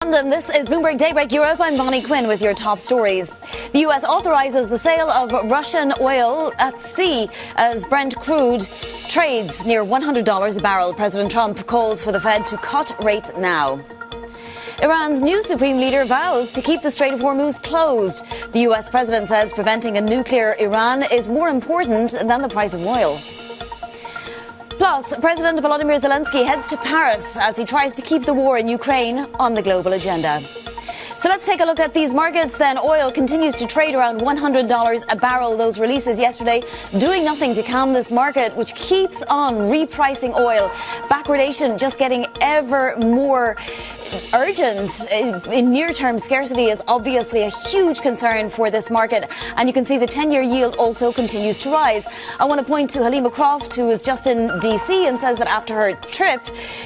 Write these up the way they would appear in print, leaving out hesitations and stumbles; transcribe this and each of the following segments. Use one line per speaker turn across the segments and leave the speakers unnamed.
London, this is Bloomberg Daybreak Europe. I'm Bonnie Quinn with your top stories. The US authorizes the sale of Russian oil at sea as Brent crude trades near $100 a barrel. President Trump calls for the Fed to cut rates now. Iran's new supreme leader vows to keep the Strait of Hormuz closed. The US president says preventing a nuclear Iran is more important than the price of oil. Plus, President Volodymyr Zelensky heads to Paris as he tries to keep the war in Ukraine on the global agenda. So let's take a look at these markets then. Oil continues to trade around $100 a barrel. Those releases yesterday doing nothing to calm this market, which keeps on repricing oil. Backwardation just getting ever more urgent. In near-term scarcity is obviously a huge concern for this market. And you can see the 10-year yield also continues to rise. I want to point to Halima Croft, who is just in D.C. and says that after her trip,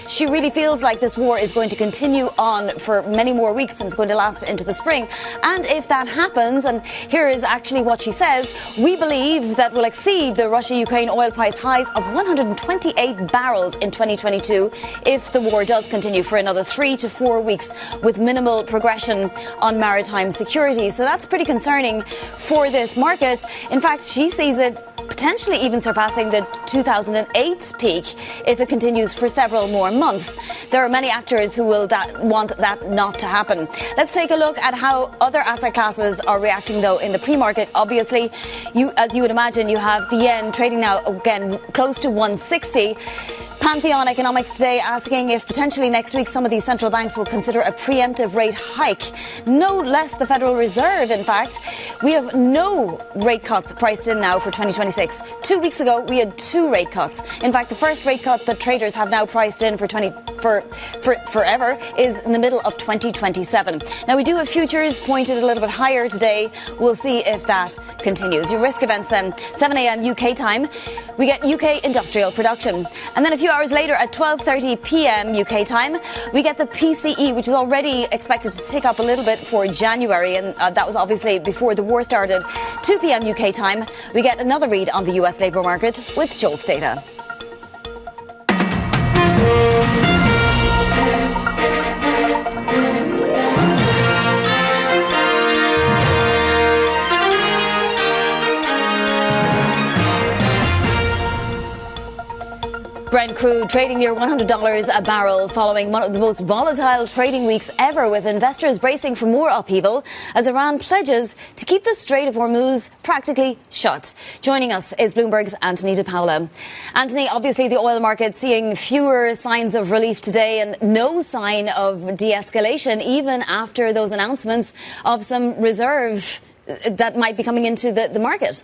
she really feels like this war is going to continue on for many more weeks and it's going to last into the spring. And if that happens, and here is actually what she says, we believe that will exceed the Russia-Ukraine oil price highs of 128 barrels in 2022 if the war does continue for another 3 to 4 weeks with minimal progression on maritime security. So that's pretty concerning for this market. In fact, she sees it potentially even surpassing the 2008 peak if it continues for several more months. There are many actors who will want that not to happen. Let's take a look at how other asset classes are reacting, though, in the pre-market. Obviously, as you would imagine, you have the yen trading now, again, close to 160. Pantheon Economics today asking if potentially next week some of these central banks will consider a preemptive rate hike. No less the Federal Reserve, in fact. We have no rate cuts priced in now for 2026. 2 weeks ago, we had 2 rate cuts. In fact, the first rate cut that traders have now priced in for forever is in the middle of 2027. Now, we do have futures pointed a little bit higher today. We'll see if that continues. Your risk events then, 7 a.m. UK time, we get UK industrial production. And then a few hours later at 12:30 p.m. UK time, we get the PCE, which was already expected to tick up a little bit for January, and that was obviously before the war started. 2 p.m. UK time, we get another read on the US labour market with JOLTS data. Brent crude trading near $100 a barrel following one of the most volatile trading weeks ever, with investors bracing for more upheaval as Iran pledges to keep the Strait of Hormuz practically shut. Joining us is Bloomberg's Anthony De Paula. Anthony, obviously the oil market seeing fewer signs of relief today and no sign of de-escalation even after those announcements of some reserve that might be coming into the market.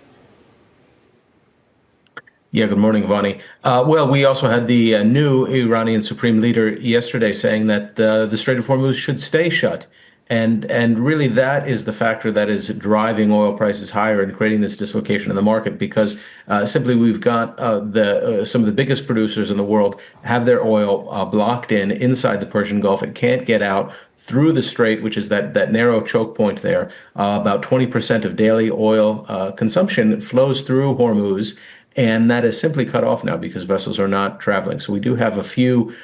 Yeah, good morning, Vani. Well, we also had the new Iranian supreme leader yesterday saying that the Strait of Hormuz should stay shut. And really that is the factor that is driving oil prices higher and creating this dislocation in the market, because simply we've got some of the biggest producers in the world have their oil blocked in inside the Persian Gulf. It can't get out through the strait, which is that narrow choke point there. About 20% of daily oil consumption flows through Hormuz. And that is simply cut off now because vessels are not traveling. So we do have a few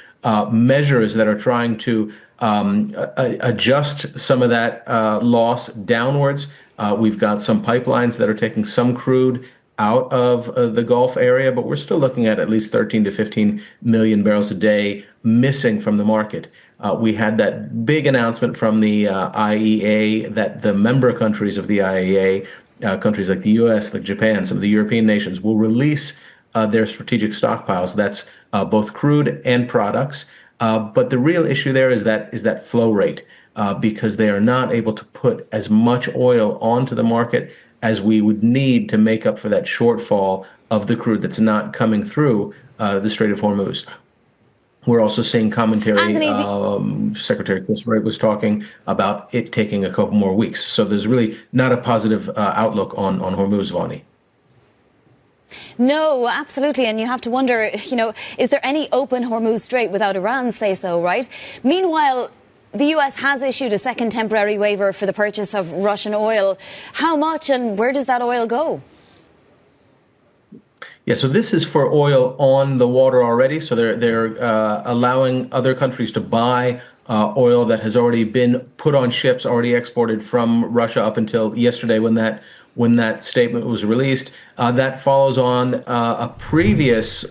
measures that are trying to adjust some of that loss downwards. We've got some pipelines that are taking some crude out of the Gulf area, but we're still looking at least 13 to 15 million barrels a day missing from the market. We had that big announcement from the IEA that the member countries of the IEA, countries like the U.S., like Japan, some of the European nations, will release their strategic stockpiles. That's both crude and products. But the real issue there is that flow rate, because they are not able to put as much oil onto the market as we would need to make up for that shortfall of the crude that's not coming through the Strait of Hormuz. We're also seeing commentary. Secretary Chris Wright was talking about it taking a couple more weeks. So there's really not a positive outlook on Hormuz, Vani.
No, absolutely. And you have to wonder, is there any open Hormuz Strait without Iran's say-so, right? Meanwhile, the U.S. has issued a second temporary waiver for the purchase of Russian oil. How much and where does that oil go?
Yeah, so this is for oil on the water already. So they're allowing other countries to buy oil that has already been put on ships, already exported from Russia up until yesterday when that statement was released. That follows on a previous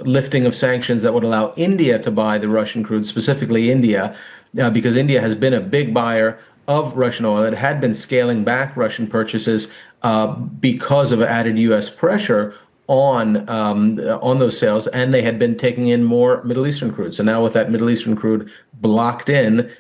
lifting of sanctions that would allow India to buy the Russian crude, specifically India, because India has been a big buyer of Russian oil. It had been scaling back Russian purchases because of added U.S. pressure on those sales, and they had been taking in more Middle Eastern crude. So now with that Middle Eastern crude blocked in,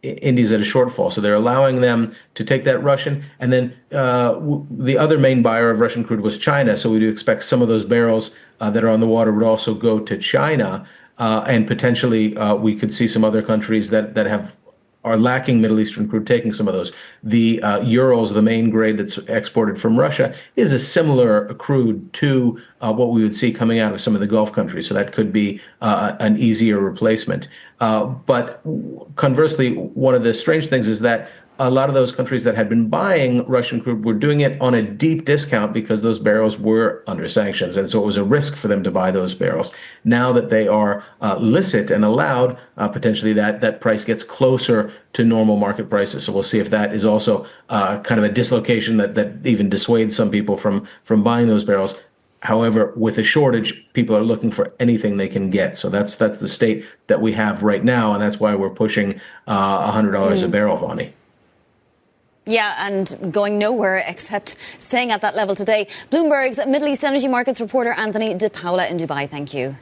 India's at a shortfall. So they're allowing them to take that Russian, and then the other main buyer of Russian crude was China. So we do expect some of those barrels that are on the water would also go to China, and potentially we could see some other countries that are lacking Middle Eastern crude taking some of those. The Urals, the main grade that's exported from Russia, is a similar crude to what we would see coming out of some of the Gulf countries. So that could be an easier replacement. But conversely, one of the strange things is that a lot of those countries that had been buying Russian crude were doing it on a deep discount because those barrels were under sanctions. And so it was a risk for them to buy those barrels. Now that they are licit and allowed, potentially that price gets closer to normal market prices. So we'll see if that is also kind of a dislocation that even dissuades some people from buying those barrels. However, with a shortage, people are looking for anything they can get. So that's the state that we have right now. And that's why we're pushing $100 a barrel, Vonnie.
Yeah, and going nowhere except staying at that level today. Bloomberg's Middle East energy markets reporter Anthony De Paula in Dubai. Thank you.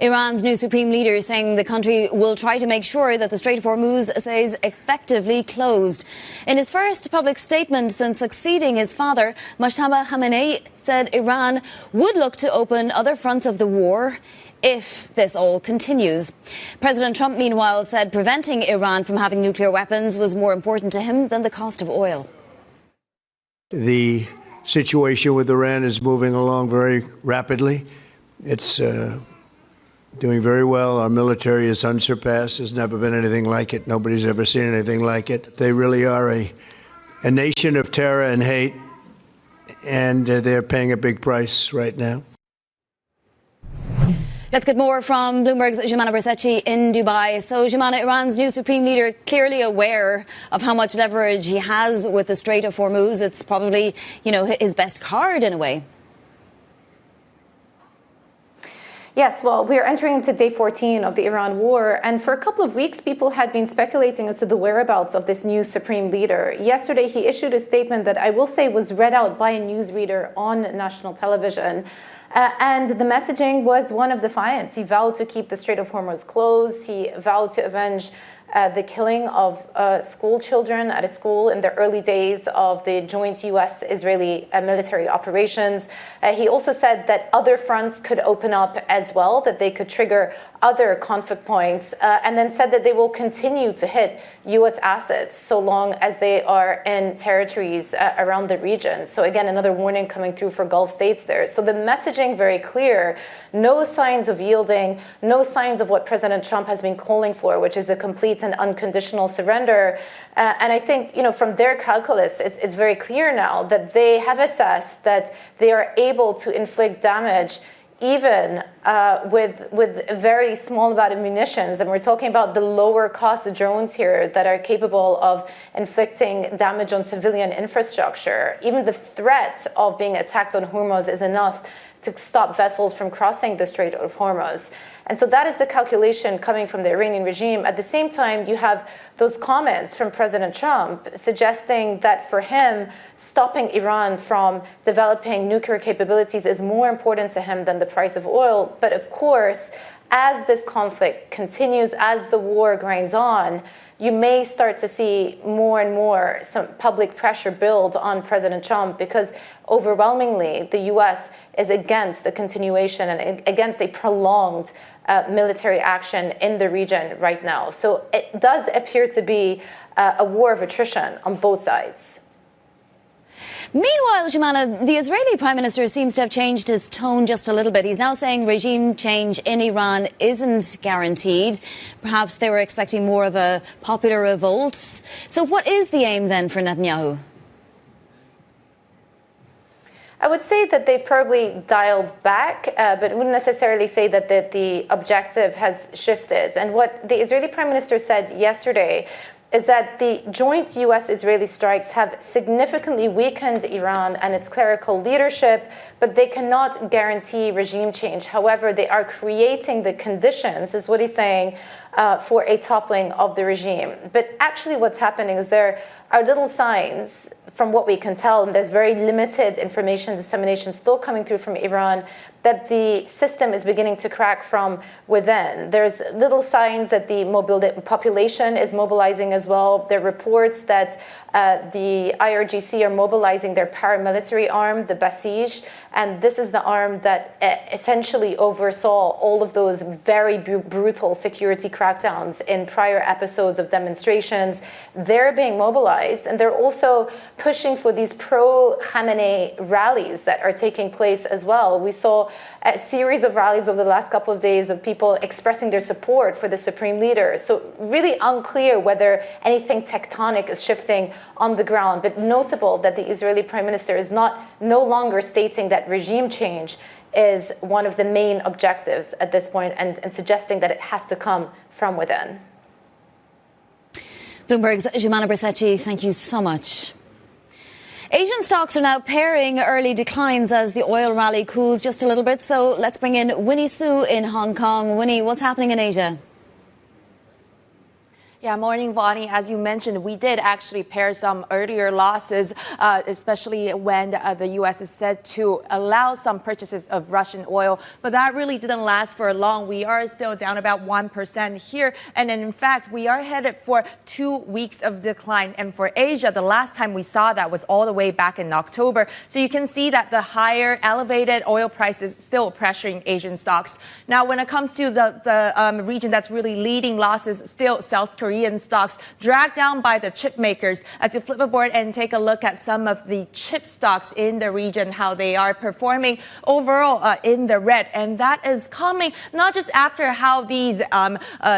Iran's new supreme leader is saying the country will try to make sure that the Strait of Hormuz stays effectively closed. In his first public statement since succeeding his father, Mojtaba Khamenei said Iran would look to open other fronts of the war if this all continues. President Trump, meanwhile, said preventing Iran from having nuclear weapons was more important to him than the cost of oil.
The situation with Iran is moving along very rapidly. It's doing very well. Our military is unsurpassed. There's never been anything like it. Nobody's ever seen anything like it. They really are a nation of terror and hate, and they're paying a big price right now.
Let's get more from Bloomberg's Jumana Bersetchi in Dubai. So, Jumana, Iran's new supreme leader clearly aware of how much leverage he has with the Strait of Hormuz. It's probably, his best card in a way.
Yes, well, we are entering into day 14 of the Iran war, and for a couple of weeks, people had been speculating as to the whereabouts of this new supreme leader. Yesterday, he issued a statement that I will say was read out by a newsreader on national television. And the messaging was one of defiance. He vowed to keep the Strait of Hormuz closed. He vowed to avenge the killing of school children at a school in the early days of the joint U.S.-Israeli military operations. He also said that other fronts could open up as well, that they could trigger other conflict points, and then said that they will continue to hit U.S. assets so long as they are in territories around the region. So again, another warning coming through for Gulf states there. So the messaging very clear, no signs of yielding, no signs of what President Trump has been calling for, which is a complete and unconditional surrender. And I think, from their calculus, it's very clear now that they have assessed that they are able to inflict damage even with a very small amount of munitions. And we're talking about the lower cost drones here that are capable of inflicting damage on civilian infrastructure. Even the threat of being attacked on Hormuz is enough to stop vessels from crossing the Strait of Hormuz. And so that is the calculation coming from the Iranian regime. At the same time, you have those comments from President Trump suggesting that for him, stopping Iran from developing nuclear capabilities is more important to him than the price of oil. But of course, as this conflict continues, as the war grinds on, you may start to see more and more some public pressure build on President Trump, because overwhelmingly the U.S. is against the continuation and against a prolonged military action in the region right now. So it does appear to be a war of attrition on both sides.
Meanwhile, Jumana, the Israeli Prime Minister seems to have changed his tone just a little bit. He's now saying regime change in Iran isn't guaranteed. Perhaps they were expecting more of a popular revolt. So what is the aim then for Netanyahu?
I would say that they've probably dialed back, but wouldn't necessarily say that the objective has shifted. And what the Israeli Prime Minister said yesterday is that the joint US-Israeli strikes have significantly weakened Iran and its clerical leadership, but they cannot guarantee regime change. However, they are creating the conditions, is what he's saying, for a toppling of the regime. But actually what's happening is there are little signs, from what we can tell, and there's very limited information dissemination still coming through from Iran, that the system is beginning to crack from within. There's little signs that the population is mobilizing as well. There are reports that the IRGC are mobilizing their paramilitary arm, the Basij, and this is the arm that essentially oversaw all of those very brutal security crackdowns in prior episodes of demonstrations. They're being mobilized, and they're also pushing for these pro-Khamenei rallies that are taking place as well. We saw a series of rallies over the last couple of days of people expressing their support for the supreme leader. So really unclear whether anything tectonic is shifting on the ground, but notable that the Israeli Prime Minister is no longer stating that regime change is one of the main objectives at this point, and suggesting that it has to come from within.
Bloomberg's Jumana Bersetchi, thank you so much. Asian stocks are now pairing early declines as the oil rally cools just a little bit. So let's bring in Winnie Su in Hong Kong. Winnie, what's happening in Asia?
Yeah, morning, Vonnie. As you mentioned, we did actually pair some earlier losses, especially when the U.S. is said to allow some purchases of Russian oil. But that really didn't last for long. We are still down about 1% here. And then, in fact, we are headed for 2 weeks of decline. And for Asia, the last time we saw that was all the way back in October. So you can see that the higher elevated oil prices still pressuring Asian stocks. Now, when it comes to the region that's really leading losses, still South Korea. Korean stocks dragged down by the chip makers. As you flip aboard and take a look at some of the chip stocks in the region, how they are performing overall in the red. And that is coming not just after how these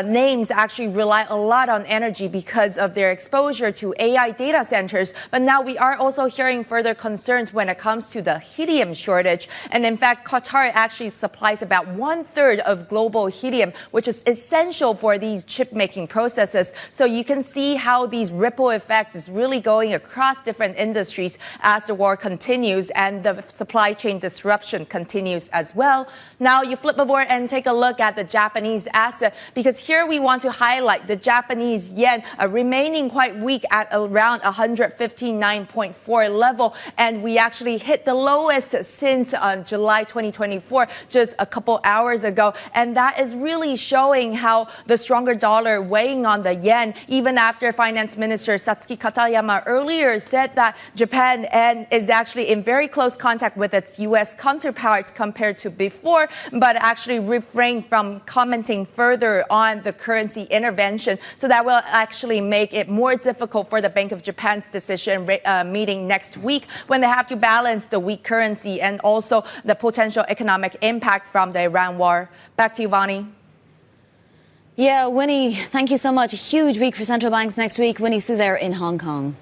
names actually rely a lot on energy because of their exposure to AI data centers, but now we are also hearing further concerns when it comes to the helium shortage. And in fact, Qatar actually supplies about 1/3 of global helium, which is essential for these chip making processes. So you can see how these ripple effects is really going across different industries as the war continues and the supply chain disruption continues as well. Now you flip aboard and take a look at the Japanese asset, because here we want to highlight the Japanese yen remaining quite weak at around 159.4 level. And we actually hit the lowest since July 2024, just a couple hours ago. And that is really showing how the stronger dollar weighing on the yen, even after Finance Minister Satsuki Katayama earlier said that Japan is actually in very close contact with its U.S. counterparts compared to before, but actually refrained from commenting further on the currency intervention. So that will actually make it more difficult for the Bank of Japan's decision meeting next week, when they have to balance the weak currency and also the potential economic impact from the Iran war. Back to you, Vonnie.
Yeah, Winnie, thank you so much. A huge week for central banks next week. Winnie Su there in Hong Kong.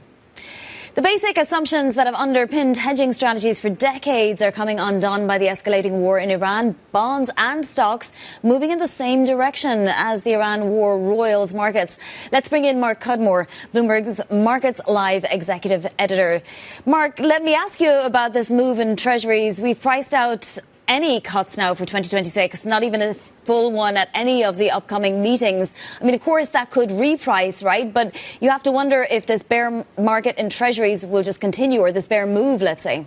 The basic assumptions that have underpinned hedging strategies for decades are coming undone by the escalating war in Iran. Bonds and stocks moving in the same direction as the Iran war roils markets. Let's bring in Mark Cudmore, Bloomberg's Markets Live executive editor. Mark, let me ask you about this move in treasuries. We've priced out any cuts now for 2026, not even a full one at any of the upcoming meetings. I mean, of course, that could reprice, right? But you have to wonder if this bear market in treasuries will just continue, or this bear move, let's say.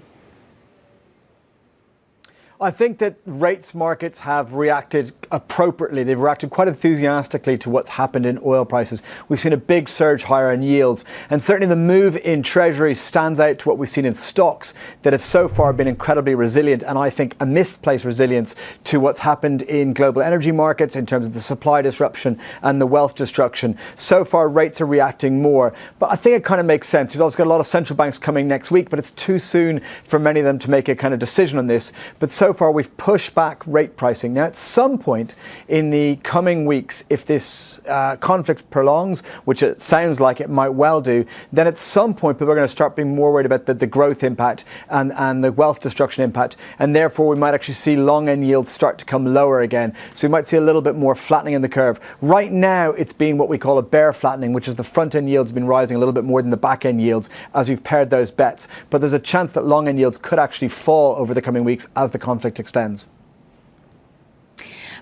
I think that rates markets have reacted appropriately. They've reacted quite enthusiastically to what's happened in oil prices. We've seen a big surge higher in yields. And certainly the move in treasuries stands out to what we've seen in stocks that have so far been incredibly resilient, and I think a misplaced resilience to what's happened in global energy markets in terms of the supply disruption and the wealth destruction. So far, rates are reacting more. But I think it kind of makes sense. We've also got a lot of central banks coming next week, but it's too soon for many of them to make a kind of decision on this. But so so far we've pushed back rate pricing. Now, at some point in the coming weeks, if this conflict prolongs, which it sounds like it might well do, then at some point people are going to start being more worried about the growth impact and the wealth destruction impact, and therefore we might actually see long end yields start to come lower again. So we might see a little bit more flattening in the curve. Right now, it's been what we call a bear flattening, which is the front end yields have been rising a little bit more than the back end yields as we've paired those bets. But there's a chance that long end yields could actually fall over the coming weeks as the conflict extends.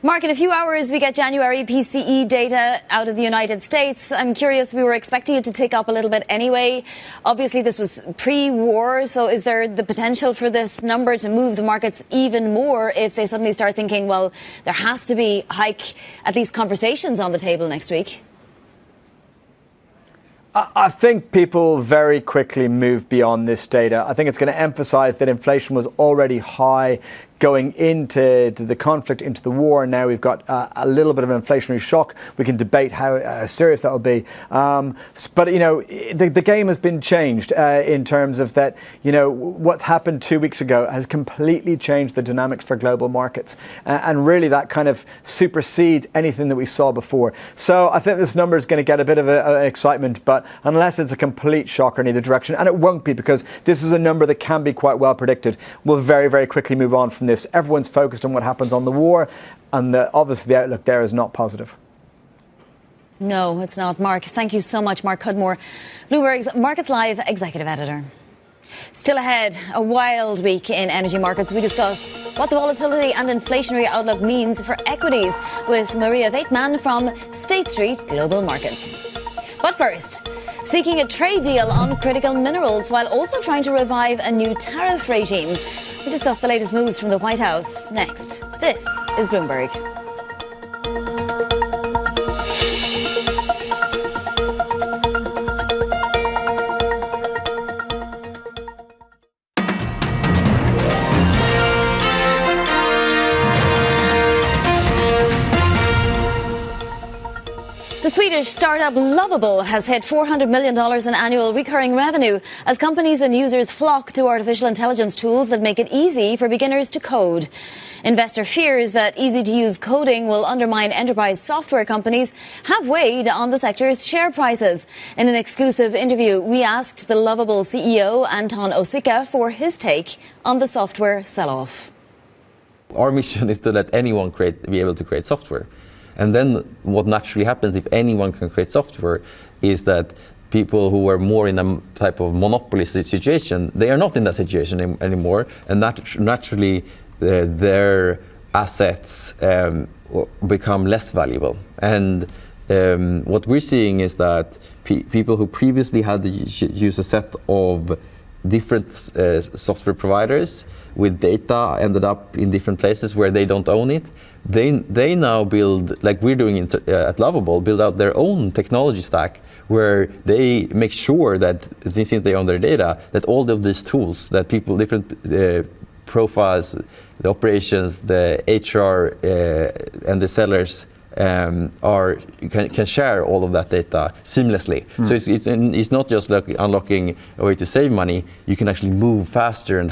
Mark, in a few hours, we get January PCE data out of the United States. I'm curious, we were expecting it to tick up a little bit anyway. Obviously, this was pre-war, so is there the potential for this number to move the markets even more if they suddenly start thinking, well, there has to be hike, at least conversations on the table next week?
I think people very quickly move beyond this data. I think it's going to emphasize that inflation was already high going into the conflict, into the war, and now we've got a little bit of an inflationary shock. We can debate how serious that will be. But, you know, the game has been changed in terms of that, you know, what's happened 2 weeks ago has completely changed the dynamics for global markets. And really that kind of supersedes anything that we saw before. So I think this number is going to get a bit of excitement, but unless it's a complete shocker in either direction, and it won't be because this is a number that can be quite well predicted, we'll very, very quickly move on from this. Everyone's focused on what happens on the war, and obviously the outlook there is not positive.
No, it's not. Mark, thank you so much. Mark Cudmore, Bloomberg's Markets Live executive editor. Still ahead, a wild week in energy markets. We discuss what the volatility and inflationary outlook means for equities with Marija Veitmane from State Street Global Markets. But first, seeking a trade deal on critical minerals while also trying to revive a new tariff regime. We discuss the latest moves from the White House next. This is Bloomberg. The Swedish startup Lovable has hit $400 million in annual recurring revenue as companies and users flock to artificial intelligence tools that make it easy for beginners to code. Investor fears that easy-to-use coding will undermine enterprise software companies have weighed on the sector's share prices. In an exclusive interview, we asked the Lovable CEO Anton Osika for his take on the software sell-off.
Our mission is to let anyone be able to create software. And then what naturally happens if anyone can create software is that people who are more in a type of monopoly situation, they are not in that situation anymore, and naturally their assets become less valuable. And what we're seeing is that people who previously had to use a set of different software providers with data ended up in different places where they don't own it. They now build, like we're doing at Lovable, build out their own technology stack where they make sure that, since they own their data, that all of these tools that people, different profiles, the operations, the HR and the sellers can share all of that data seamlessly. So it's not just like unlocking a way to save money. You can actually move faster and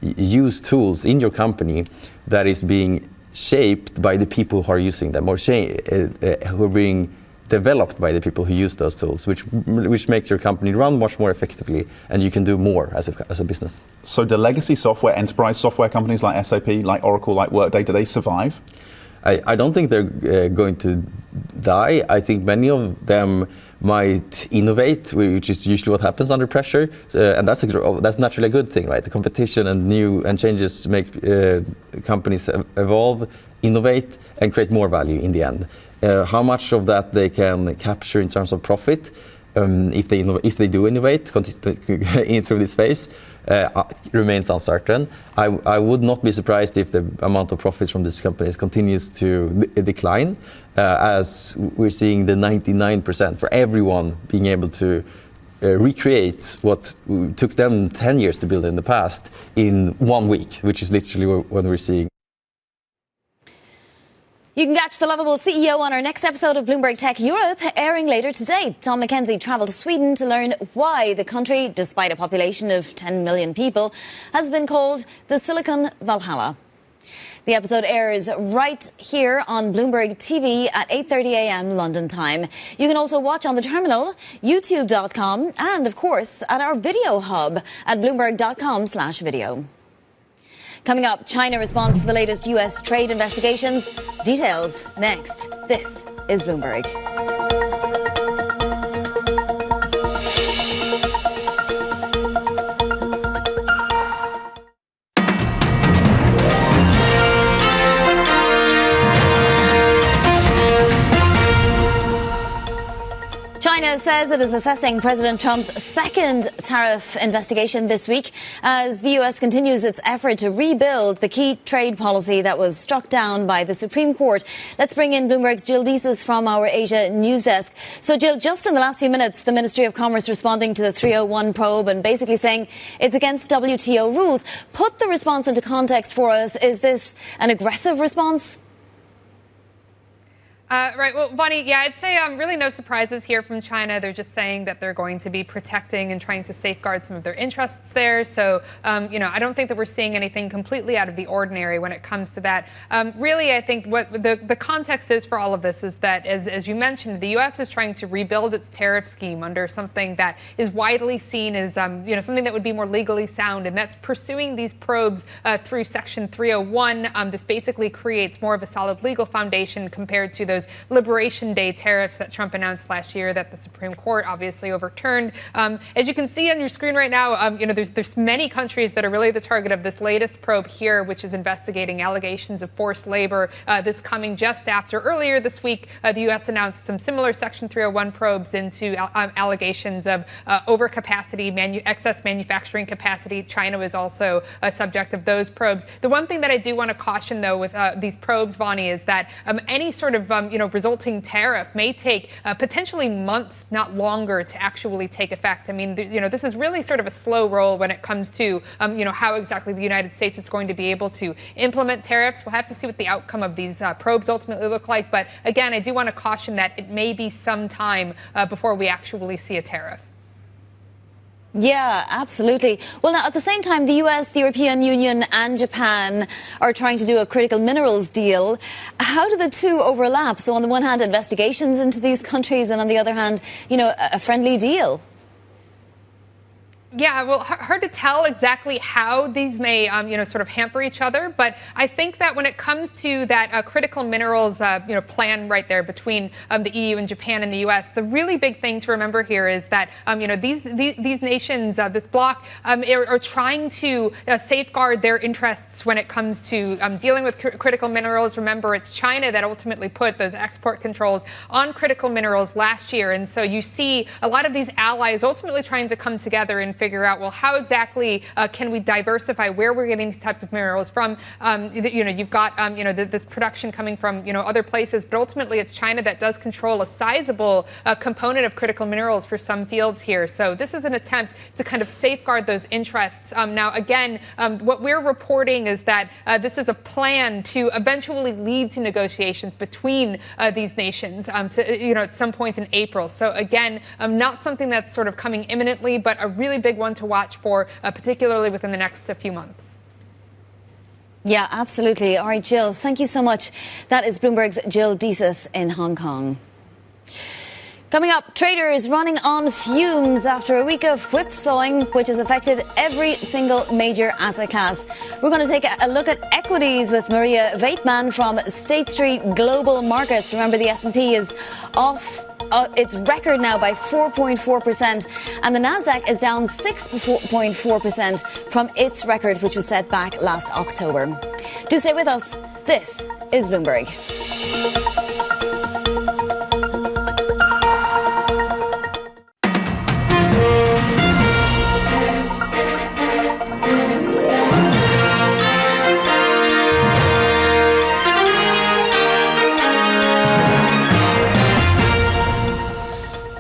use tools in your company that is being shaped by the people who are using them, or who are being developed by the people who use those tools, which makes your company run much more effectively, and you can do more as a business.
So do legacy software, enterprise software companies like SAP, like Oracle, like Workday, do they survive?
I don't think they're going to die. I think many of them might innovate, which is usually what happens under pressure, and that's naturally a good thing, right? The competition and changes make companies evolve, innovate, and create more value in the end. How much of that they can capture in terms of profit, if they do innovate through this phase, remains uncertain. I would not be surprised if the amount of profits from these companies continues to decline, as we're seeing the 99% for everyone being able to recreate what took them 10 years to build in the past in 1 week, which is literally what we're seeing.
You can catch the Lovable CEO on our next episode of Bloomberg Tech Europe, airing later today. Tom McKenzie travelled to Sweden to learn why the country, despite a population of 10 million people, has been called the Silicon Valhalla. The episode airs right here on Bloomberg TV at 8:30 a.m. London time. You can also watch on the terminal, youtube.com, and, of course, at our video hub at bloomberg.com/video. Coming up, China responds to the latest U.S. trade investigations. Details next. This is Bloomberg. China says it is assessing President Trump's second tariff investigation this week as the U.S. continues its effort to rebuild the key trade policy that was struck down by the Supreme Court. Let's bring in Bloomberg's Jill Deeses from our Asia news desk. So, Jill, just in the last few minutes, the Ministry of Commerce responding to the 301 probe and basically saying it's against WTO rules. Put the response into context for us. Is this an aggressive response?
Right. Well, Bonnie, yeah, I'd say really no surprises here from China. They're just saying that they're going to be protecting and trying to safeguard some of their interests there. So, I don't think that we're seeing anything completely out of the ordinary when it comes to that. Really, I think what the context is for all of this is that, as you mentioned, the U.S. is trying to rebuild its tariff scheme under something that is widely seen as, something that would be more legally sound, and that's pursuing these probes through Section 301. This basically creates more of a solid legal foundation compared to those Liberation Day tariffs that Trump announced last year that the Supreme Court obviously overturned. As you can see on your screen right now, there's many countries that are really the target of this latest probe here, which is investigating allegations of forced labor. This coming just after earlier this week, the U.S. announced some similar Section 301 probes into allegations of overcapacity, excess manufacturing capacity. China is also a subject of those probes. The one thing that I do want to caution, though, with these probes, Bonnie, is that any sort of resulting tariff may take potentially months, not longer, to actually take effect. I mean, this is really sort of a slow roll when it comes to, how exactly the United States is going to be able to implement tariffs. We'll have to see what the outcome of these probes ultimately look like. But again, I do want to caution that it may be some time before we actually see a tariff.
Yeah, absolutely. Well, now, at the same time, the US, the European Union and Japan are trying to do a critical minerals deal. How do the two overlap? So on the one hand, investigations into these countries, and on the other hand, a friendly deal.
Yeah, well, hard to tell exactly how these may, sort of hamper each other. But I think that when it comes to that critical minerals, plan right there between the EU and Japan and the U.S., the really big thing to remember here is that, these nations, this bloc, are trying to safeguard their interests when it comes to dealing with critical minerals. Remember, it's China that ultimately put those export controls on critical minerals last year. And so you see a lot of these allies ultimately trying to come together and figure out, well, how exactly can we diversify where we're getting these types of minerals from? You've got, this production coming from, other places, but ultimately it's China that does control a sizable component of critical minerals for some fields here. So this is an attempt to kind of safeguard those interests. Now, again, what we're reporting is that this is a plan to eventually lead to negotiations between these nations at some point in April. So again, not something that's sort of coming imminently, but a really big one to watch for, particularly within the next few months.
Yeah, absolutely. All right, Jill, thank you so much. That is Bloomberg's Jill Deeses in Hong Kong. Coming up, traders running on fumes after a week of whipsawing, which has affected every single major asset class. We're going to take a look at equities with Marija Veitmane from State Street Global Markets. Remember, the S&P is off its record now by 4.4%, and the Nasdaq is down 6.4% from its record, which was set back last October. Do stay with us. This is Bloomberg.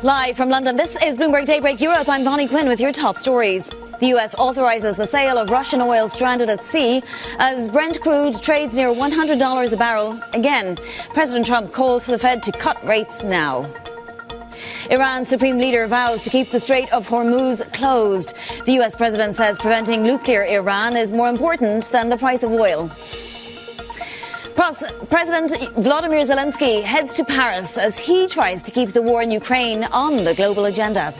Live from London, this is Bloomberg Daybreak Europe. I'm Bonnie Quinn with your top stories. The US authorizes the sale of Russian oil stranded at sea as Brent crude trades near $100 a barrel again. President Trump calls for the Fed to cut rates now. Iran's supreme leader vows to keep the Strait of Hormuz closed. The US president says preventing nuclear Iran is more important than the price of oil. President Volodymyr Zelensky heads to Paris as he tries to keep the war in Ukraine on the global agenda.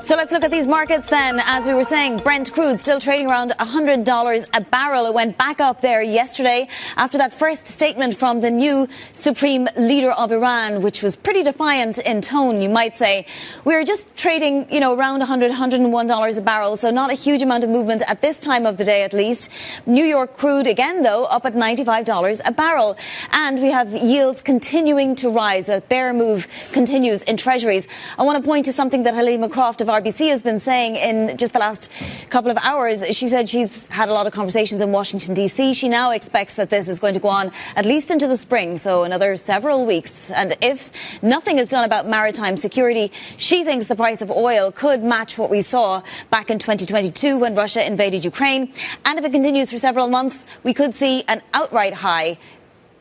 So let's look at these markets then. As we were saying, Brent crude still trading around $100 a barrel. It went back up there yesterday after that first statement from the new supreme leader of Iran, which was pretty defiant in tone, you might say. We're just trading, around $101 a barrel, so not a huge amount of movement at this time of the day at least. New York crude again, though, up at $95 a barrel. And we have yields continuing to rise. A bear move continues in treasuries. I want to point to something that Halima Croft of RBC has been saying in just the last couple of hours. She said she's had a lot of conversations in Washington, D.C. She now expects that this is going to go on at least into the spring, so another several weeks. And if nothing is done about maritime security, she thinks the price of oil could match what we saw back in 2022 when Russia invaded Ukraine. And if it continues for several months, we could see an outright high.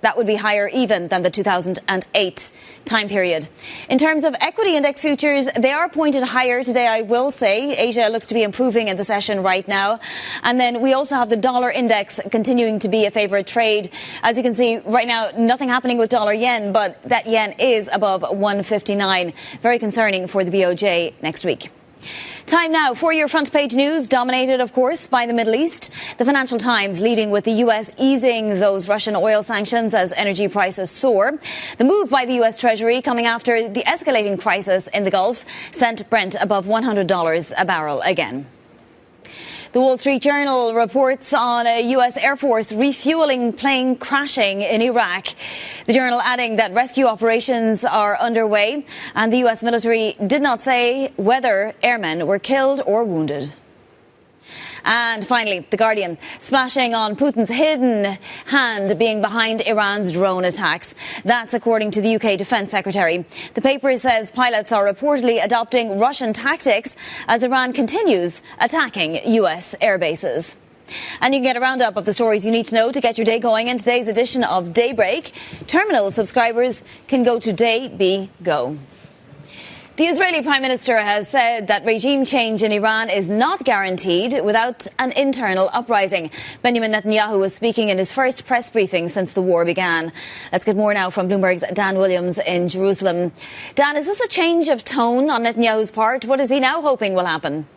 That would be higher even than the 2008 time period. In terms of equity index futures, they are pointed higher today, I will say. Asia looks to be improving in the session right now. And then we also have the dollar index continuing to be a favorite trade. As you can see right now, nothing happening with dollar yen, but that yen is above 159. Very concerning for the BOJ next week. Time now for your front page news, dominated, of course, by the Middle East. The Financial Times leading with the U.S. easing those Russian oil sanctions as energy prices soar. The move by the U.S. Treasury coming after the escalating crisis in the Gulf sent Brent above $100 a barrel again. The Wall Street Journal reports on a U.S. Air Force refueling plane crashing in Iraq. The Journal adding that rescue operations are underway and the U.S. military did not say whether airmen were killed or wounded. And finally, The Guardian splashing on Putin's hidden hand being behind Iran's drone attacks. That's according to the UK Defence Secretary. The paper says pilots are reportedly adopting Russian tactics as Iran continues attacking US air bases. And you can get a roundup of the stories you need to know to get your day going in today's edition of Daybreak. Terminal subscribers can go to DayBGo. The Israeli Prime Minister has said that regime change in Iran is not guaranteed without an internal uprising. Benjamin Netanyahu was speaking in his first press briefing since the war began. Let's get more now from Bloomberg's Dan Williams in Jerusalem. Dan, is this a change of tone on Netanyahu's part? What is he now hoping will happen?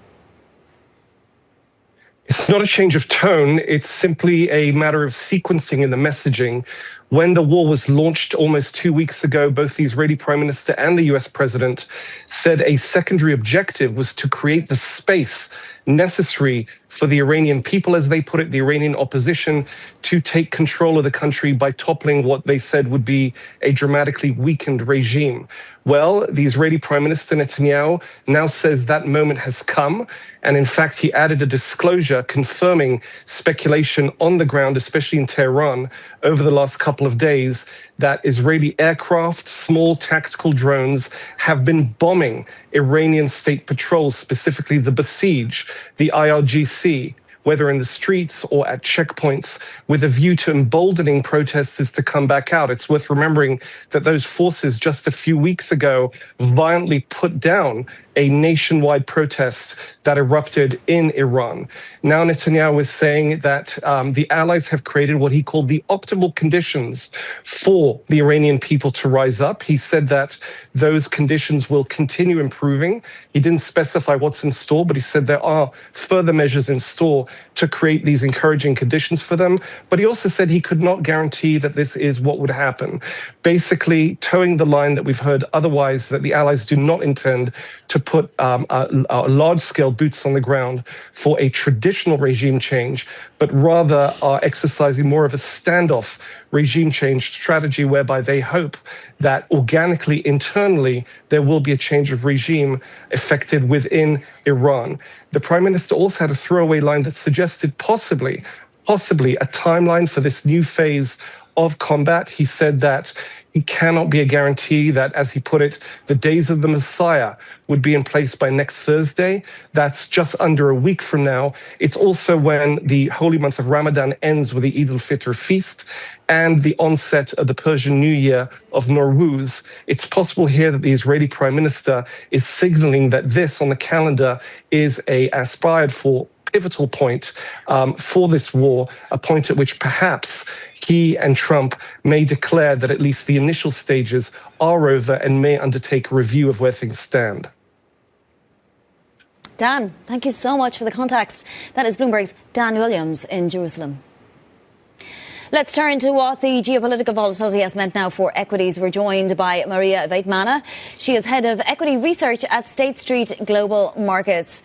It's not a change of tone. It's simply a matter of sequencing in the messaging. When the war was launched almost 2 weeks ago, both the Israeli Prime Minister and the US President said a secondary objective was to create the space necessary for the Iranian people, as they put it, the Iranian opposition, to take control of the country by toppling what they said would be a dramatically weakened regime. Well, the Israeli Prime Minister Netanyahu now says that moment has come. And in fact, he added a disclosure confirming speculation on the ground, especially in Tehran, over the last couple of days, that Israeli aircraft, small tactical drones, have been bombing Iranian state patrols, specifically the Basij, the IRGC, whether in the streets or at checkpoints, with a view to emboldening protesters to come back out. It's worth remembering that those forces just a few weeks ago violently put down a nationwide protest that erupted in Iran. Now Netanyahu is saying that the allies have created what he called the optimal conditions for the Iranian people to rise up. He said that those conditions will continue improving. He didn't specify what's in store, but he said there are further measures in store to create these encouraging conditions for them. But he also said he could not guarantee that this is what would happen. Basically, towing the line that we've heard otherwise, that the allies do not intend to put large-scale boots on the ground for a traditional regime change, but rather are exercising more of a standoff regime change strategy whereby they hope that organically, internally, there will be a change of regime effected within Iran. The Prime Minister also had a throwaway line that suggested possibly a timeline for this new phase of combat. He said that he cannot be a guarantee that, as he put it, the days of the Messiah would be in place by next Thursday. That's just under a week from now. It's also when the holy month of Ramadan ends with the Eid al-Fitr feast and the onset of the Persian New Year of Nowruz. It's possible here that the Israeli Prime Minister is signaling that this on the calendar is a aspired for pivotal point for this war, a point at which perhaps he and Trump may declare that at least the initial stages are over and may undertake a review of where things stand.
Dan, thank you so much for the context. That is Bloomberg's Dan Williams in Jerusalem. Let's turn to what the geopolitical volatility has meant now for equities. We're joined by Marija Veitmane. She is head of equity research at State Street Global Markets.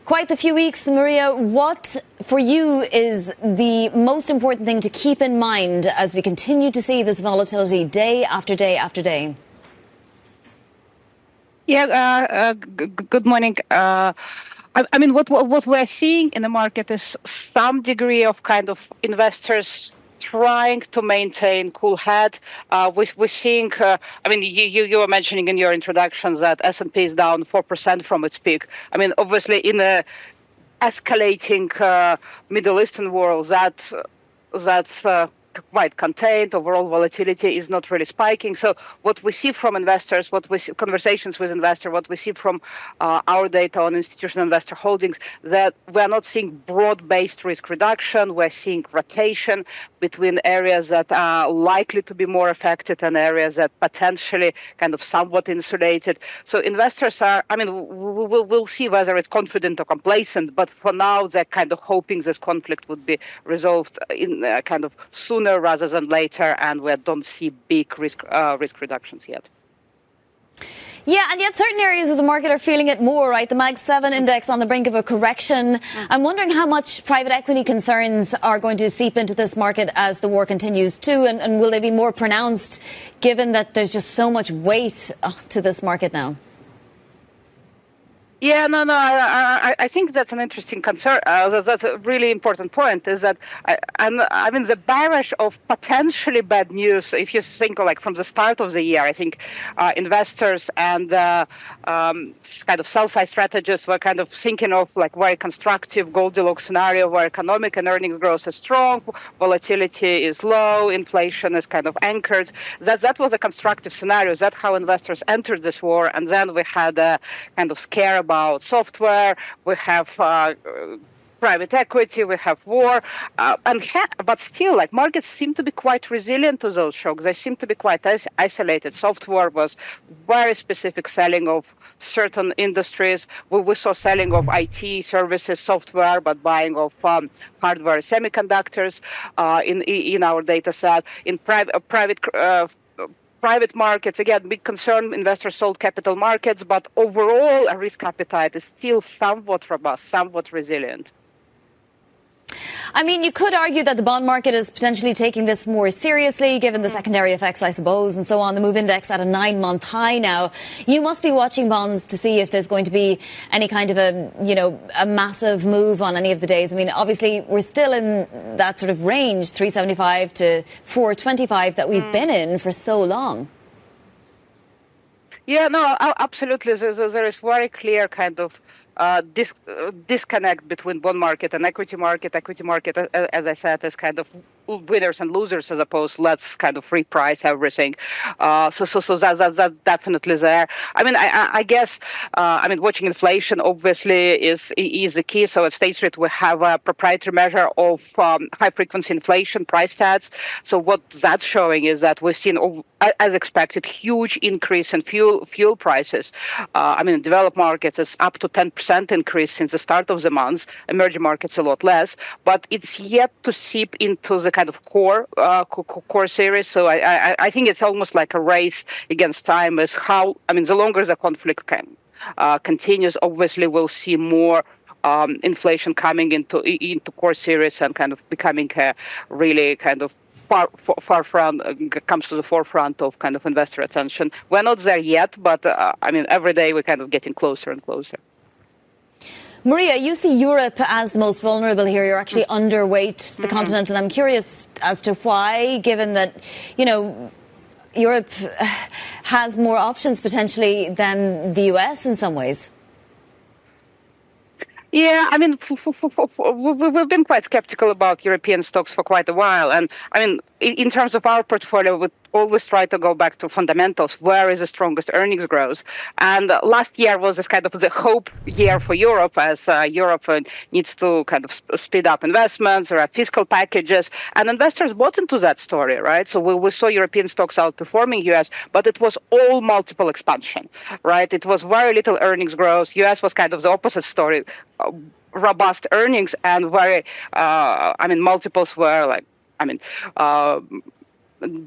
Quite the few weeks, Marija. What, for you, is the most important thing to keep in mind as we continue to see this volatility day after day after day?
Yeah, good morning. I mean, what we're seeing in the market is some degree of kind of investors trying to maintain cool head. We're seeing, I mean, you were mentioning in your introductions that S&P is down 4% from its peak. I mean, obviously in a escalating Middle Eastern world, that's quite contained. Overall volatility is not really spiking. So what we see from investors, what we see, conversations with investors, what we see from our data on institutional investor holdings, that we're not seeing broad-based risk reduction. We're seeing rotation between areas that are likely to be more affected and areas that potentially kind of somewhat insulated. So investors are, I mean, we'll see whether it's confident or complacent, but for now they're kind of hoping this conflict would be resolved in kind of sooner rather than later, and we don't see big risk reductions yet.
Yeah, and yet certain areas of the market are feeling it more, right? The Mag 7 index on the brink of a correction. I'm wondering how much private equity concerns are going to seep into this market as the war continues too, and will they be more pronounced given that there's just so much weight to this market now?
Yeah, no, I think that's an interesting concern. That's a really important point, is that, I mean, the barrage of potentially bad news, if you think like from the start of the year, I think investors and kind of sell-side strategists were kind of thinking of like very constructive Goldilocks scenario where economic and earnings growth is strong, volatility is low, inflation is kind of anchored. That was a constructive scenario. That's how investors entered this war. And then we had a kind of scare about software, we have private equity, we have war, but still, like, markets seem to be quite resilient to those shocks. They seem to be quite isolated. Software was very specific selling of certain industries. We saw selling of IT services, software, but buying of hardware, semiconductors in our data set. In private markets, again, big concern, investors sold capital markets, but overall, a risk appetite is still somewhat robust, somewhat resilient.
I mean, you could argue that the bond market is potentially taking this more seriously, given the secondary effects, I suppose, and so on. The MOVE index at a 9-month high now. You must be watching bonds to see if there's going to be any kind of a massive move on any of the days. I mean, obviously, we're still in that sort of range, 375 to 425 that we've been in for so long.
Yeah, no, absolutely. There is very clear kind of disconnect between bond market and equity market. Equity market, as I said, is kind of winners and losers, as opposed let's kind of reprice everything. So that's definitely there. I mean, I guess I mean, watching inflation obviously is the key. So at State Street we have a proprietary measure of high frequency inflation price stats. So what that's showing is that we've seen, as expected, huge increase in fuel prices. I mean, in developed markets it's up to 10% increase since the start of the month. Emerging markets a lot less, but it's yet to seep into the kind of core series. So I think it's almost like a race against time. Is how, I mean, the longer the conflict continues, obviously we'll see more inflation coming into core series and kind of becoming a really kind of comes to the forefront of kind of investor attention. We're not there yet, but I mean, every day we're kind of getting closer and closer.
Marija, you see Europe as the most vulnerable here. You're actually underweight the continent, and I'm curious as to why, given that, Europe has more options potentially than the US in some ways.
Yeah, I mean, we've been quite skeptical about European stocks for quite a while. And I mean, in terms of our portfolio, we always try to go back to fundamentals. Where is the strongest earnings growth? And last year was this kind of the hope year for Europe, as Europe needs to kind of speed up investments. There are fiscal packages, and investors bought into that story, right? So we saw European stocks outperforming US, but it was all multiple expansion, right? It was very little earnings growth. US was kind of the opposite story. Robust earnings and very, multiples were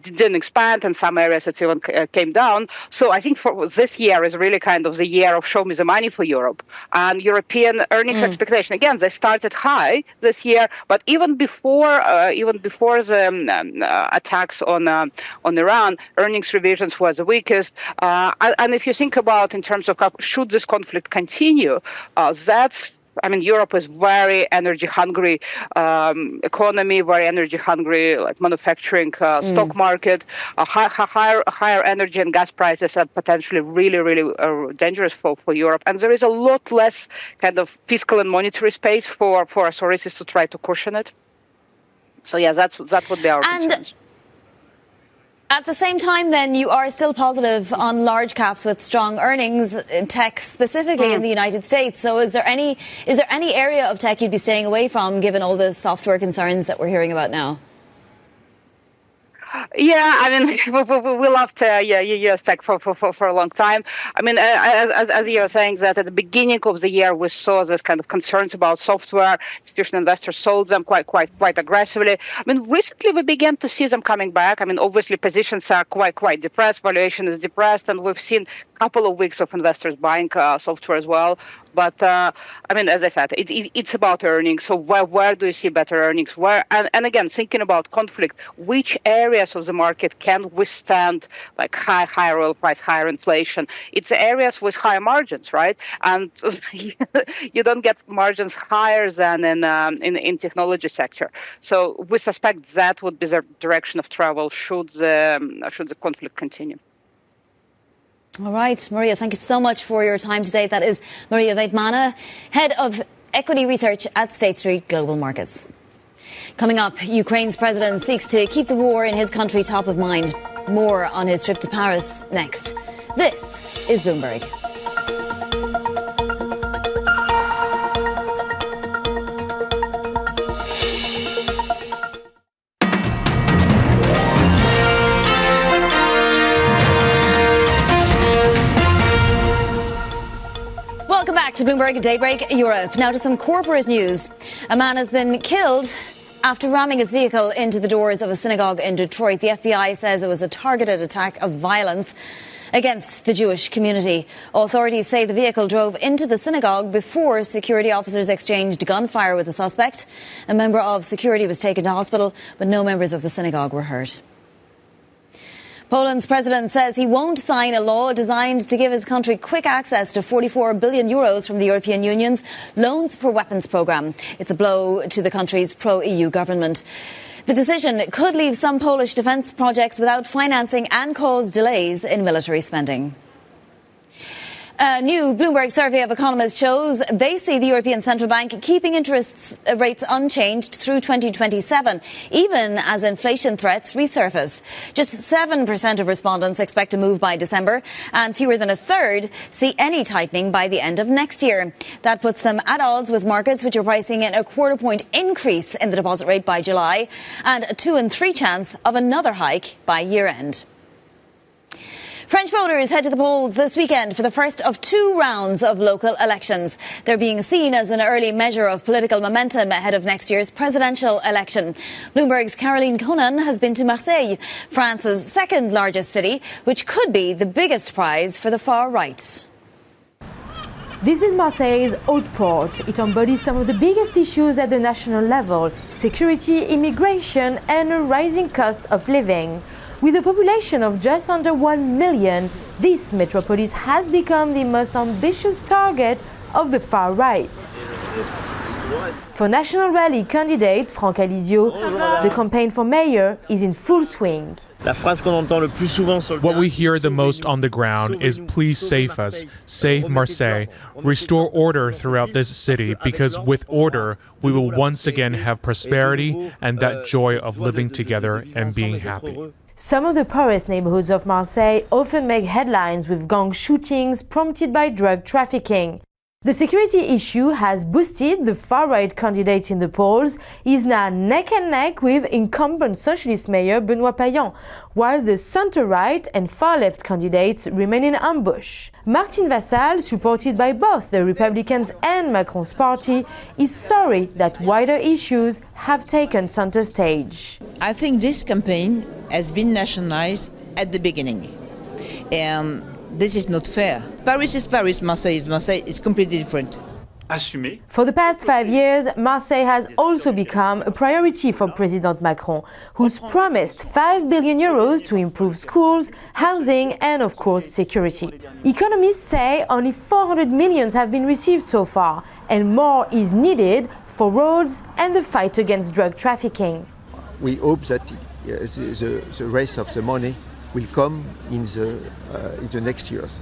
didn't expand, and some areas it even came down. So I think for this year is really kind of the year of show me the money for Europe. And European earnings expectation, again, they started high this year, but even before the attacks on Iran, earnings revisions was the weakest. And if you think about in terms of should this conflict continue, Europe is very energy hungry economy, very energy hungry like manufacturing stock market. Higher energy and gas prices are potentially really, really dangerous for Europe. And there is a lot less kind of fiscal and monetary space for authorities to try to cushion it. So yeah, that would be our concerns.
At the same time, then, you are still positive on large caps with strong earnings, tech specifically in the United States. So is there any area of tech you'd be staying away from, given all the software concerns that we're hearing about now?
Yeah, I mean, we loved US tech for a long time. I mean, as you were saying, that at the beginning of the year, we saw this kind of concerns about software. Institutional investors sold them quite aggressively. I mean, recently we began to see them coming back. I mean, obviously positions are quite depressed, valuation is depressed, and we've seen a couple of weeks of investors buying software as well. But as I said, it's about earnings. So where do you see better earnings? Where and again, thinking about conflict, which areas of the market can withstand like higher oil price, higher inflation? It's areas with higher margins, right? And you don't get margins higher than in technology sector. So we suspect that would be the direction of travel should the conflict continue.
All right, Marija, thank you so much for your time today. That is Marija Veitmane, Head of Equity Research at State Street Global Markets. Coming up, Ukraine's president seeks to keep the war in his country top of mind. More on his trip to Paris next. This is Bloomberg. Welcome back to Bloomberg Daybreak Europe. Now to some corporate news. A man has been killed after ramming his vehicle into the doors of a synagogue in Detroit. The FBI says it was a targeted attack of violence against the Jewish community. Authorities say the vehicle drove into the synagogue before security officers exchanged gunfire with the suspect. A member of security was taken to hospital, but no members of the synagogue were hurt. Poland's president says he won't sign a law designed to give his country quick access to 44 billion euros from the European Union's Loans for Weapons programme. It's a blow to the country's pro-EU government. The decision could leave some Polish defence projects without financing and cause delays in military spending. A new Bloomberg survey of economists shows they see the European Central Bank keeping interest rates unchanged through 2027, even as inflation threats resurface. Just 7% of respondents expect a move by December, and fewer than a third see any tightening by the end of next year. That puts them at odds with markets which are pricing in a quarter-point increase in the deposit rate by July and a 2 in 3 chance of another hike by year-end. French voters head to the polls this weekend for the first of 2 rounds of local elections. They're being seen as an early measure of political momentum ahead of next year's presidential election. Bloomberg's Caroline Conan has been to Marseille, France's second largest city, which could be the biggest prize for the far right.
This is Marseille's Haute Port. It embodies some of the biggest issues at the national level: security, immigration, and a rising cost of living. With a population of just under 1 million, this metropolis has become the most ambitious target of the far right. For National Rally candidate Franck Alizio, the campaign for mayor is in full swing.
What we hear the most on the ground is please save us, save Marseille, restore order throughout this city, because with order we will once again have prosperity and that joy of living together and being happy.
Some of the poorest neighborhoods of Marseille often make headlines with gang shootings prompted by drug trafficking. The security issue has boosted the far-right candidate in the polls. He is now neck and neck with incumbent socialist mayor Benoît Payan, while the center-right and far-left candidates remain in ambush. Martine Vassal, supported by both the Republicans and Macron's party, is sorry that wider issues have taken center stage.
I think this campaign has been nationalized at the beginning. And this is not fair. Paris is Paris, Marseille is Marseille. It's completely different.
For the past 5 years, Marseille has also become a priority for President Macron, who's promised 5 billion euros to improve schools, housing and, of course, security. Economists say only 400 million have been received so far, and more is needed for roads and the fight against drug trafficking.
We hope that the rest of the money will come in the next years.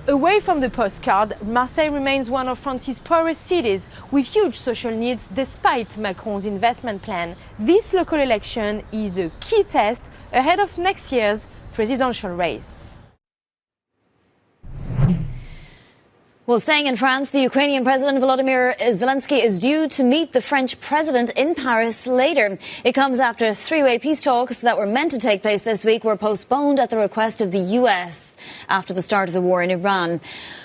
Away from the postcard, Marseille remains one of France's poorest cities with huge social needs despite Macron's investment plan. This local election is a key test ahead of next year's presidential race.
Well, staying in France, the Ukrainian President Volodymyr Zelensky is due to meet the French President in Paris later. It comes after three-way peace talks that were meant to take place this week were postponed at the request of the US after the start of the war in Iran.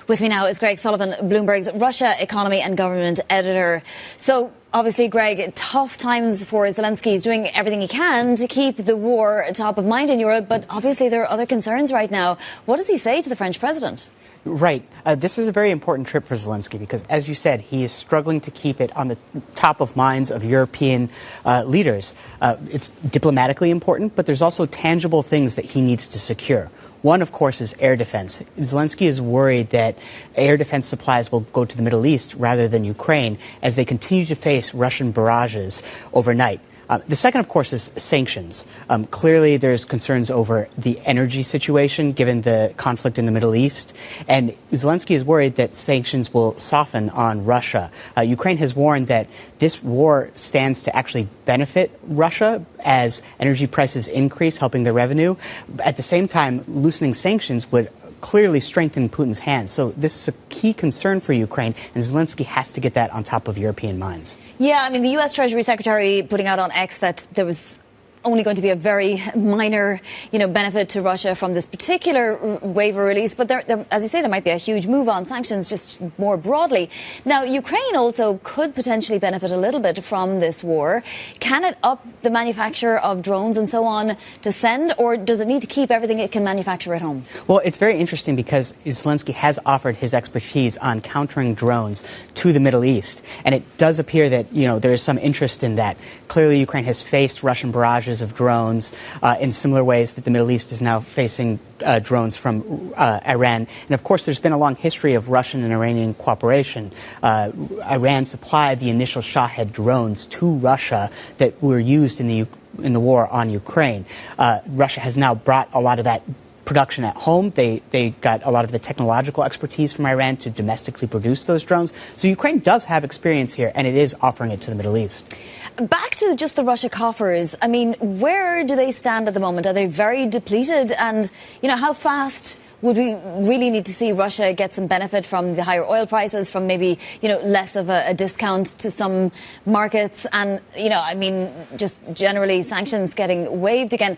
With me now is Greg Sullivan, Bloomberg's Russia economy and government editor. So, obviously, Greg, tough times for Zelensky. He's doing everything he can to keep the war top of mind in Europe, but obviously there are other concerns right now. What does he say to the French President?
Right. This is a very important trip for Zelensky because, as you said, he is struggling to keep it on the top of minds of European leaders. It's diplomatically important, but there's also tangible things that he needs to secure. One, of course, is air defense. Zelensky is worried that air defense supplies will go to the Middle East rather than Ukraine as they continue to face Russian barrages overnight. The second, of course, is sanctions. Clearly, there's concerns over the energy situation given the conflict in the Middle East. And Zelensky is worried that sanctions will soften on Russia. Ukraine has warned that this war stands to actually benefit Russia as energy prices increase, helping their revenue. At the same time, loosening sanctions would clearly strengthen Putin's hand. So this is a key concern for Ukraine, and Zelensky has to get that on top of European minds.
Yeah, I mean, the U.S. Treasury Secretary putting out on X that there was only going to be a very minor, benefit to Russia from this particular waiver release. But there, as you say, there might be a huge move on sanctions just more broadly. Now, Ukraine also could potentially benefit a little bit from this war. Can it up the manufacture of drones and so on to send, or does it need to keep everything it can manufacture at home?
Well, it's very interesting because Zelensky has offered his expertise on countering drones to the Middle East. And it does appear that, there is some interest in that. Clearly, Ukraine has faced Russian barrages of drones in similar ways that the Middle East is now facing drones from Iran. And of course, there's been a long history of Russian and Iranian cooperation. Iran supplied the initial Shahed drones to Russia that were used in the war on Ukraine. Russia has now brought a lot of that production at home. They got a lot of the technological expertise from Iran to domestically produce those drones. So Ukraine does have experience here, and it is offering it to the Middle East.
Back to just the Russia coffers. I mean, where do they stand at the moment? Are they very depleted? And, how fast would we really need to see Russia get some benefit from the higher oil prices, from maybe, less of a discount to some markets and, just generally sanctions getting waived again?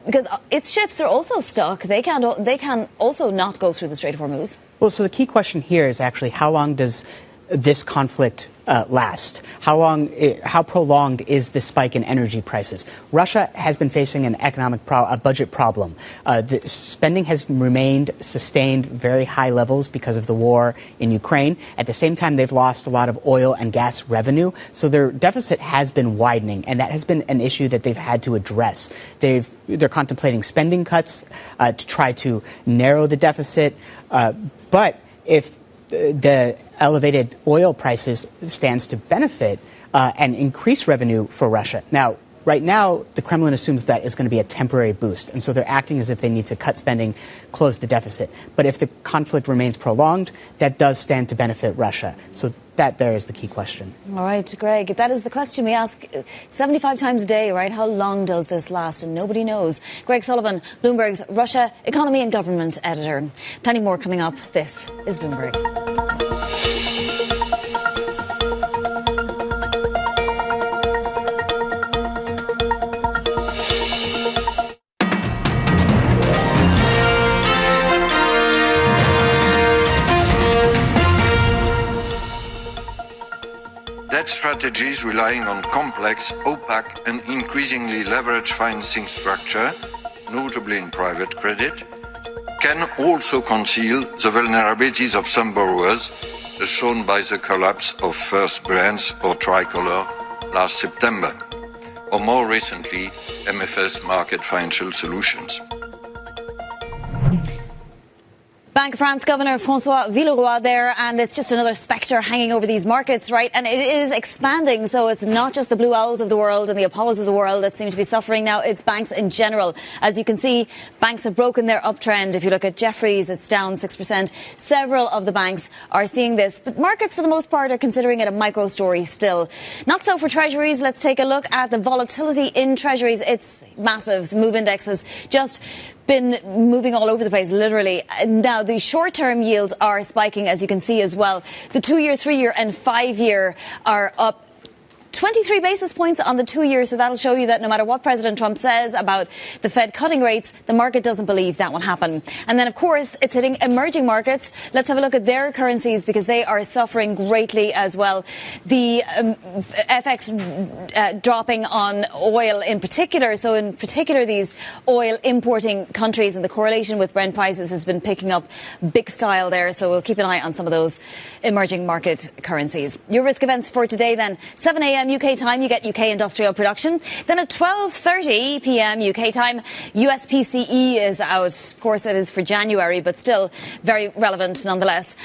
Because its ships are also stuck. They can also not go through the Strait of Hormuz.
Well, so the key question here is actually how long does this conflict last? How prolonged is this spike in energy prices? Russia has been facing an a budget problem. The spending has remained sustained very high levels because of the war in Ukraine. At the same time, they've lost a lot of oil and gas revenue. So their deficit has been widening, and that has been an issue that they've had to address. They're contemplating spending cuts to try to narrow the deficit. But if the elevated oil prices stands to benefit and increase revenue for Russia. Now, right now, the Kremlin assumes that is going to be a temporary boost, and so they're acting as if they need to cut spending, close the deficit. But if the conflict remains prolonged, that does stand to benefit Russia. So that there is the key question.
All right, Greg, that is the question we ask 75 times a day, right? How long does this last? And nobody knows. Greg Sullivan, Bloomberg's Russia Economy and Government editor. Plenty more coming up. This is Bloomberg.
Debt strategies relying on complex, opaque and increasingly leveraged financing structure, notably in private credit, can also conceal the vulnerabilities of some borrowers, as shown by the collapse of First Brands or Tricolor last September, or more recently, MFS Market Financial Solutions.
Bank of France Governor François Villeroy there, and it's just another spectre hanging over these markets, right? And it is expanding, so it's not just the Blue Owls of the world and the Apollos of the world that seem to be suffering now, it's banks in general. As you can see, banks have broken their uptrend. If you look at Jefferies, it's down 6%. Several of the banks are seeing this, but markets for the most part are considering it a micro story still. Not so for treasuries. Let's take a look at the volatility in treasuries. It's massive. The MOVE index has just been moving all over the place, literally. Now, the short-term yields are spiking, as you can see as well. The 2-year, 3-year and 5-year are up 23 basis points on the 2-year, so that'll show you that no matter what President Trump says about the Fed cutting rates, the market doesn't believe that will happen. And then, of course, it's hitting emerging markets. Let's have a look at their currencies because they are suffering greatly as well. The FX dropping on oil in particular. So in particular, these oil importing countries and the correlation with Brent prices has been picking up big style there. So we'll keep an eye on some of those emerging market currencies. Your risk events for today then, 7 a.m. UK time, you get UK industrial production. Then at 12:30 p.m. UK time, US PCE is out. Of course, it is for January, but still very relevant nonetheless.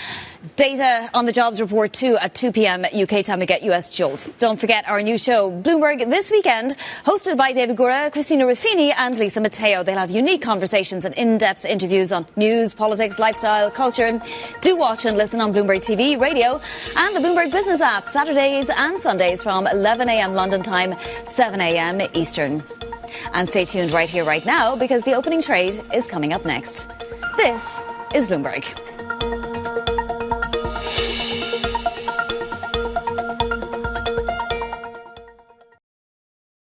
Data on the jobs report too at 2 p.m. UK time to get US jolts. Don't forget our new show, Bloomberg This Weekend, hosted by David Gura, Christina Ruffini and Lisa Matteo. They'll have unique conversations and in-depth interviews on news, politics, lifestyle, culture. Do watch and listen on Bloomberg TV, radio and the Bloomberg Business app Saturdays and Sundays from 11 a.m. London time, 7 a.m. Eastern. And stay tuned right here, right now, because the opening trade is coming up next. This is Bloomberg.